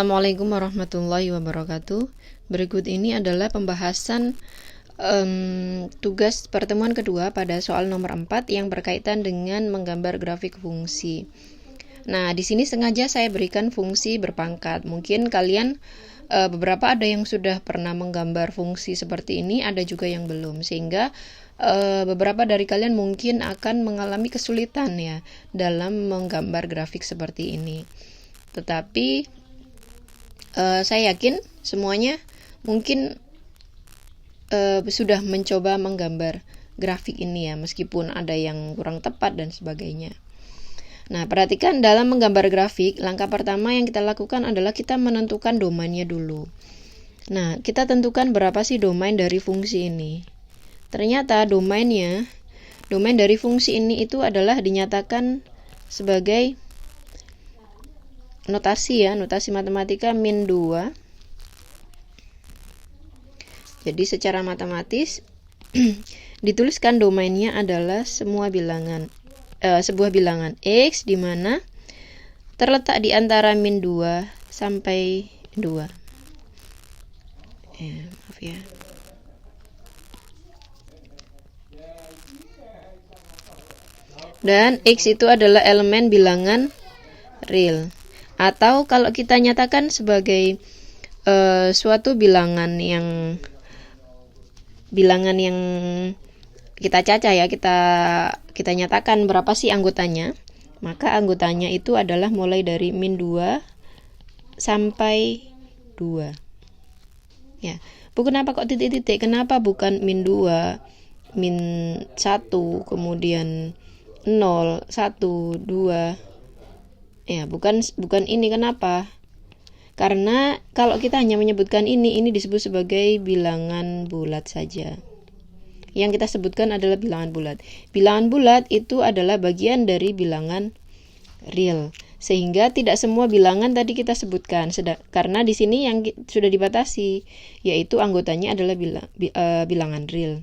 Assalamualaikum warahmatullahi wabarakatuh. Berikut ini adalah pembahasan tugas pertemuan kedua pada soal nomor 4 yang berkaitan dengan menggambar grafik fungsi. Nah, di sini sengaja saya berikan fungsi berpangkat. Mungkin kalian beberapa ada yang sudah pernah menggambar fungsi seperti ini, ada juga yang belum. Sehingga beberapa dari kalian mungkin akan mengalami kesulitan ya dalam menggambar grafik seperti ini. Tetapi saya yakin semuanya mungkin sudah mencoba menggambar grafik ini ya, meskipun ada yang kurang tepat dan sebagainya. Nah, perhatikan dalam menggambar grafik, langkah pertama yang kita lakukan adalah kita menentukan domainnya dulu. Nah, kita tentukan berapa sih domain dari fungsi ini. Ternyata domain dari fungsi ini itu adalah dinyatakan sebagai notasi matematika min 2. Jadi secara matematis dituliskan domainnya adalah sebuah bilangan X di mana terletak di antara min 2 sampai 2. Maaf ya. Dan X itu adalah elemen bilangan real. Atau kalau kita nyatakan sebagai suatu bilangan yang kita cacah ya, kita nyatakan berapa sih anggotanya, maka anggotanya itu adalah mulai dari min 2 sampai 2. Ya, kenapa kok titik-titik? Kenapa bukan min 2, min 1, kemudian 0, 1, 2? Ya, bukan ini. Kenapa? Karena kalau kita hanya menyebutkan ini disebut sebagai bilangan bulat saja. Yang kita sebutkan adalah bilangan bulat. Bilangan bulat itu adalah bagian dari bilangan real. Sehingga tidak semua bilangan tadi kita sebutkan. Karena di sini yang sudah dibatasi, yaitu anggotanya adalah bilangan real.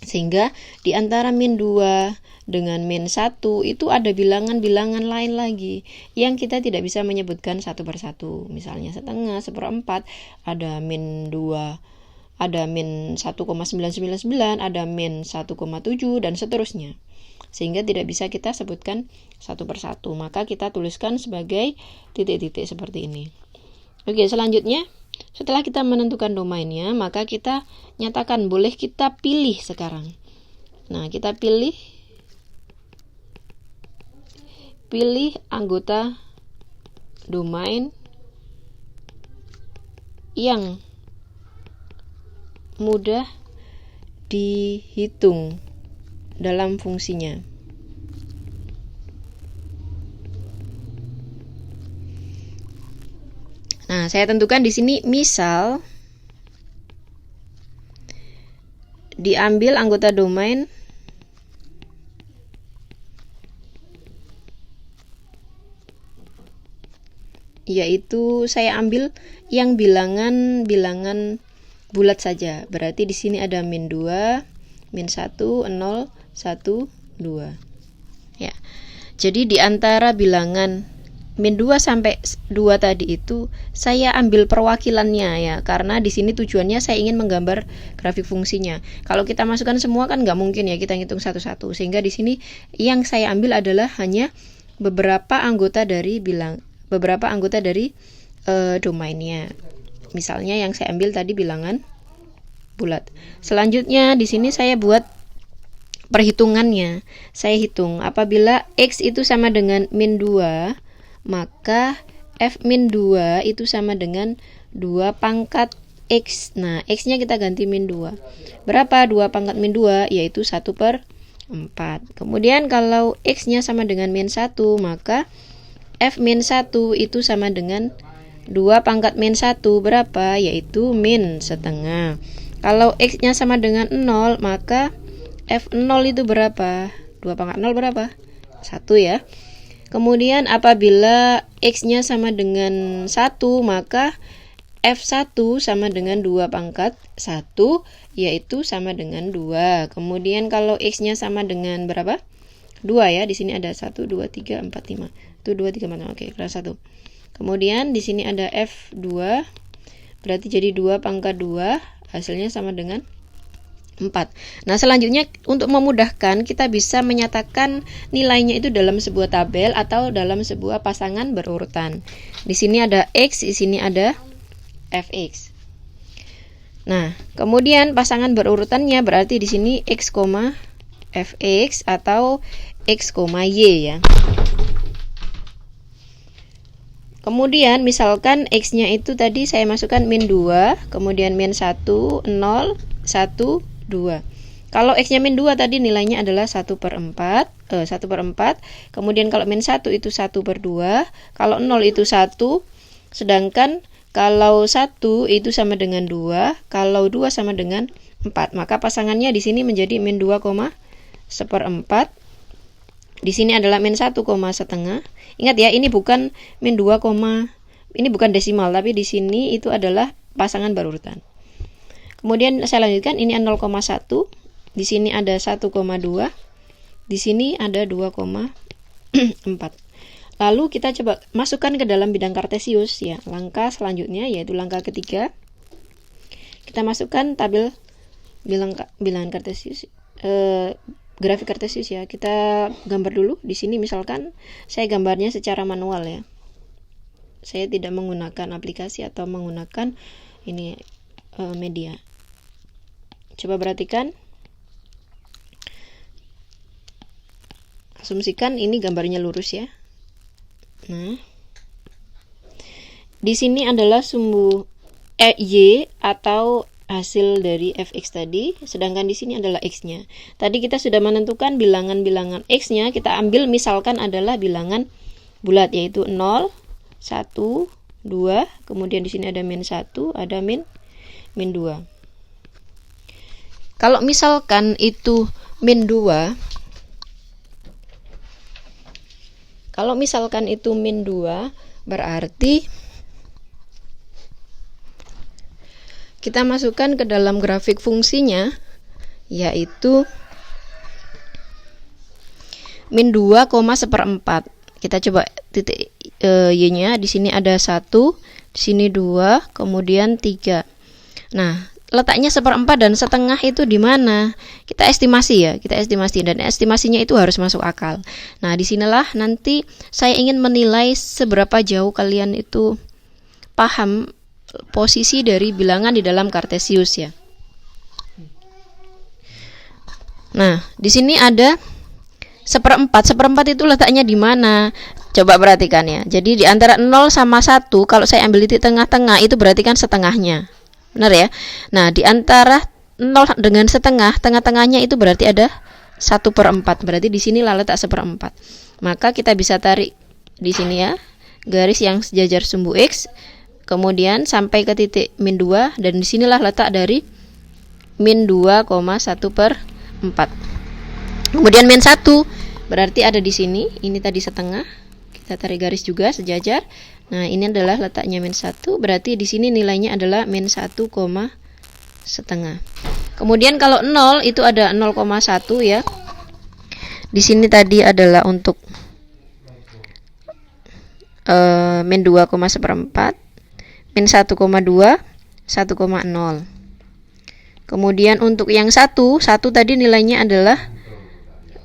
Sehingga di antara min 2 dengan min 1 itu ada bilangan-bilangan lain lagi yang kita tidak bisa menyebutkan satu persatu. Misalnya setengah, seperempat, ada min 2, ada min 1,999, ada min 1,7 dan seterusnya. Sehingga tidak bisa kita sebutkan satu persatu. Maka kita tuliskan sebagai titik-titik seperti ini. Oke, selanjutnya setelah kita menentukan domainnya, maka kita nyatakan, boleh kita pilih sekarang. Nah, kita pilih anggota domain yang mudah dihitung dalam fungsinya. Nah, saya tentukan di sini misal diambil anggota domain yaitu saya ambil yang bilangan bulat saja. Berarti di sini ada min 2, min 1, 0, 1, 2. Ya. Jadi di antara bilangan min 2 sampai 2 tadi itu saya ambil perwakilannya ya, karena di sini tujuannya saya ingin menggambar grafik fungsinya. Kalau kita masukkan semua kan nggak mungkin ya, kita ngitung satu-satu. Sehingga di sini yang saya ambil adalah hanya beberapa anggota dari domainnya. Misalnya yang saya ambil tadi bilangan bulat. Selanjutnya di sini saya buat perhitungannya. Saya hitung apabila X itu sama dengan min 2, maka F min 2 itu sama dengan 2 pangkat X. Nah, X-nya kita ganti min 2. Berapa 2 pangkat min 2? Yaitu 1/4. Kemudian kalau X-nya sama dengan min 1, maka F min 1 itu sama dengan 2 pangkat min 1. Berapa? Yaitu min setengah. Kalau X-nya sama dengan 0, maka F0 itu berapa? 2 pangkat 0 berapa? 1 ya. Kemudian apabila X-nya sama dengan 1, maka F1 sama dengan 2 pangkat 1, yaitu sama dengan 2. Kemudian kalau X-nya sama dengan berapa? 2 ya, di sini ada 1, 2, 3, 4, 5. Itu 2, 3, 4, 5. Oke, kelas 1. Kemudian di sini ada F2, berarti jadi 2 pangkat 2, hasilnya sama dengan 4. Nah, selanjutnya untuk memudahkan kita bisa menyatakan nilainya itu dalam sebuah tabel atau dalam sebuah pasangan berurutan. Di sini ada X, di sini ada Fx. Nah, kemudian pasangan berurutannya berarti di sini X, Fx atau X, Y ya. Kemudian misalkan X-nya itu tadi saya masukkan min 2, kemudian min 1, 0, 1, 2. Kalau X-nya min 2 tadi nilainya adalah 1/4, kemudian kalau min 1 itu 1/2, kalau 0 itu 1, sedangkan kalau 1 itu sama dengan 2, kalau 2 sama dengan 4. Maka pasangannya di sini menjadi min 2,1/4. Di sini adalah min 1,5. Ingat ya, ini bukan min 2, ini bukan desimal, tapi di sini itu adalah pasangan berurutan. Kemudian saya lanjutkan, ini 0,1, di sini ada 1,2, di sini ada 2,4. Lalu kita coba masukkan ke dalam bidang kartesius ya. Langkah selanjutnya yaitu langkah ketiga. Kita masukkan tabel bilangan kartesius, grafik kartesius ya. Kita gambar dulu. Di sini misalkan saya gambarnya secara manual ya. Saya tidak menggunakan aplikasi atau menggunakan ini media. Coba perhatikan. Asumsikan ini gambarnya lurus ya. Nah, di sini adalah sumbu Y atau hasil dari Fx tadi, sedangkan di sini adalah X-nya. Tadi kita sudah menentukan bilangan-bilangan X-nya, kita ambil misalkan adalah bilangan bulat, yaitu 0, 1, 2, kemudian di sini ada min 1, ada min 2. Kalau misalkan itu min 2, berarti kita masukkan ke dalam grafik fungsinya, yaitu min 2,1/4. Kita coba titik Y-nya, di sini ada 1, di sini 2, kemudian 3. Nah, letaknya 1/4 dan setengah itu di mana? Kita estimasi ya, dan estimasinya itu harus masuk akal. Nah, disinilah nanti saya ingin menilai seberapa jauh kalian itu paham posisi dari bilangan di dalam kartesius ya. Nah, di sini ada 1/4 itu letaknya di mana? Coba perhatikan ya. Jadi di antara 0 sama 1, kalau saya ambil titik tengah-tengah itu berarti kan setengahnya. Benar ya? Nah, di antara 0 dengan setengah, tengah-tengahnya itu berarti ada 1/4. Berarti di sinilah letak 1/4. Maka kita bisa tarik di sini ya, garis yang sejajar sumbu X, kemudian sampai ke titik min 2, dan disinilah letak dari min 2,1/4. Kemudian min 1 berarti ada di sini, ini tadi setengah, kita tarik garis juga sejajar. Nah, ini adalah letaknya min 1, berarti di sini nilainya adalah min 1,5. Kemudian kalau 0 itu ada 0,1 ya. Di sini tadi adalah untuk min 2,1/4, min 1,2, 1,0. Kemudian untuk yang 1 tadi nilainya adalah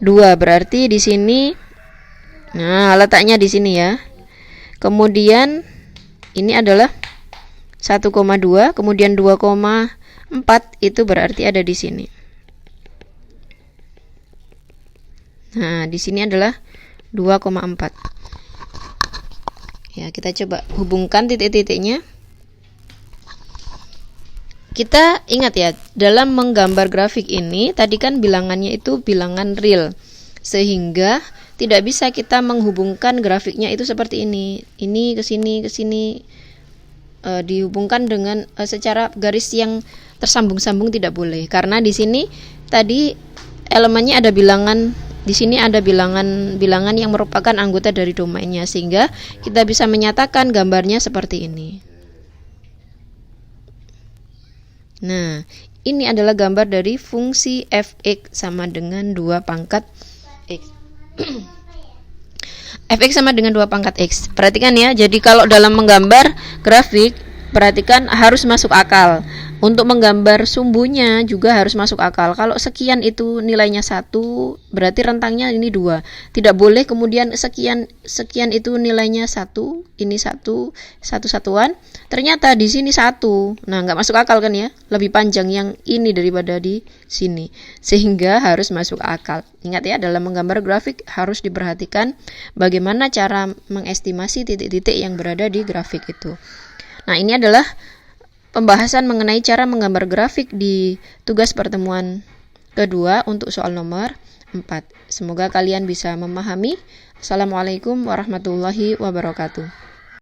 2, berarti di sini, nah letaknya di sini ya. Kemudian ini adalah 1,2, kemudian 2,4 itu berarti ada di sini. Nah, di sini adalah 2,4. Ya, kita coba hubungkan titik-titiknya. Kita ingat ya, dalam menggambar grafik ini tadi kan bilangannya itu bilangan real, sehingga tidak bisa kita menghubungkan grafiknya itu seperti ini ke sini, dihubungkan dengan secara garis yang tersambung-sambung, tidak boleh, karena di sini tadi elemennya ada bilangan, di sini ada bilangan yang merupakan anggota dari domainnya, sehingga kita bisa menyatakan gambarnya seperti ini. Nah, ini adalah gambar dari fungsi fx sama dengan 2 pangkat x. fx sama dengan 2 pangkat x. Perhatikan ya, jadi kalau dalam menggambar grafik, perhatikan harus masuk akal. Untuk menggambar sumbunya juga harus masuk akal. Kalau sekian itu nilainya 1, berarti rentangnya ini 2. Tidak boleh kemudian sekian itu nilainya 1, ini 1 satuan. Ternyata di sini 1. Nah, nggak masuk akal kan ya? Lebih panjang yang ini daripada di sini. Sehingga harus masuk akal. Ingat ya, dalam menggambar grafik harus diperhatikan bagaimana cara mengestimasi titik-titik yang berada di grafik itu. Nah, ini adalah pembahasan mengenai cara menggambar grafik di tugas pertemuan kedua untuk soal nomor 4. Semoga kalian bisa memahami. Assalamualaikum warahmatullahi wabarakatuh.